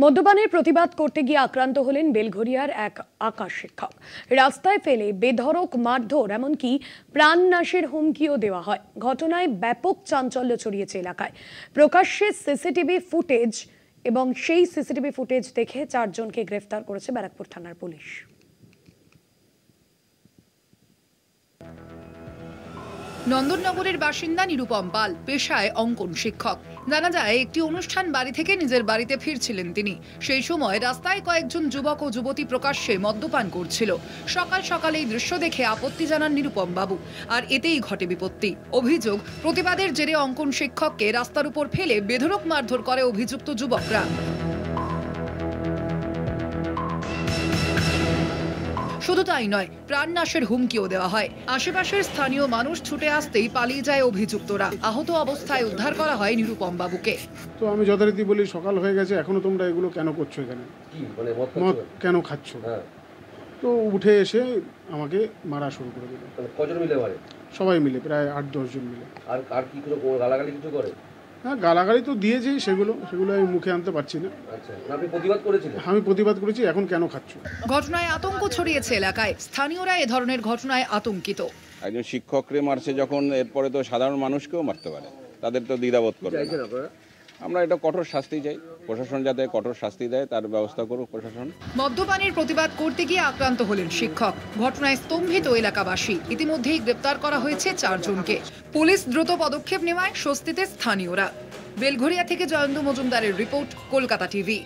মদ্যপানের প্রতিবাদ করতে গিয়ে আক্রান্ত হলেন বেলঘরিয়ার এক আকাশ শিক্ষক। রাস্তায় ফেলে বেধড়ক মারধর, এমনকি প্রাণনাশের হুমকিও দেওয়া হয়। ঘটনায় ব্যাপক চাঞ্চল্য ছড়িয়েছে এলাকায়। প্রকাশ্যে সিসিটিভি ফুটেজ এবং সেই সিসিটিভি ফুটেজ দেখে 4 জনকে গ্রেফতার করেছে ব্যারাকপুর থানার পুলিশ। নন্দননগরের বাসিন্দা নিরুপম পাল, পেশায় অঙ্কন শিক্ষক। জানা যায়, একটি অনুষ্ঠান বাড়ি থেকে নিজের বাড়িতে ফিরছিলেন তিনি। সেই সময় রাস্তায় কয়েকজন যুবক ও যুবতী প্রকাশ্যে মদ্যপান করছিল। সকাল সকাল এই দৃশ্য দেখে আপত্তি জানান নিরুপম বাবু, আর এতেই ঘটে বিপত্তি। অভিযোগ, প্রতিবাদের জেরে অঙ্কন শিক্ষককে রাস্তার উপর ফেলে বেধড়ক মারধর করে অভিযুক্ত যুবকরা। শুধু তাই নয়, প্রাণনাশের হুমকিও দেওয়া হয়। আশেপাশের স্থানীয় মানুষ ছুটে আসতেই পালিয়ে যায় অভিযুক্তরা। আহত অবস্থায় উদ্ধার করা হয় নিরুপম বাবুকে। তো আমি যথারীতি বলি, সকাল হয়ে গেছে, এখনো তোমরা এগুলো কেন করছো, এখানে মদ কেন খাচ্ছ? তো উঠে এসে আমাকে মারা শুরু করে দিল। কজন মিলে মারে? সবাই মিলে, প্রায় 8-10 জন মিলে। আর কি কিছু গালাগালি কিছু করে? হ্যাঁ, গালাগালি তো দিয়েছি, সেগুলো আমি মুখে আনতে পারছি না। আচ্ছা, আপনি প্রতিবাদ করেছিলেন? আমি প্রতিবাদ করেছি। এখন কেন খাচ্ছ? ঘটনায় আতঙ্ক ছড়িয়েছে এলাকায়। স্থানীয়রা এ ধরনের ঘটনায় আতঙ্কিত। একজন শিক্ষকরে মারছে যখন, এরপরে তো সাধারণ মানুষকেও মারতে পারে, তাদের তো দ্বিধাবোধ করবে না। আমরা এটা কঠোর শাস্তি চাই, প্রশাসন যাতে কঠোর শাস্তি দেয় তার ব্যবস্থা করুক প্রশাসন। মদ্যপানের প্রতিবাদ করতে গিয়ে আক্রান্ত হলেন শিক্ষক। ঘটনায় স্তম্ভিত এলাকাবাসী। ইতিমধ্যেই গ্রেপ্তার করা হয়েছে 4 জনকে। পুলিশ দ্রুত পদক্ষেপ নেওয়ায় স্বস্তিতে স্থানীয়রা। বেলঘরিয়া থেকে জয়ন্ত মজুমদারের রিপোর্ট, কলকাতা টিভি।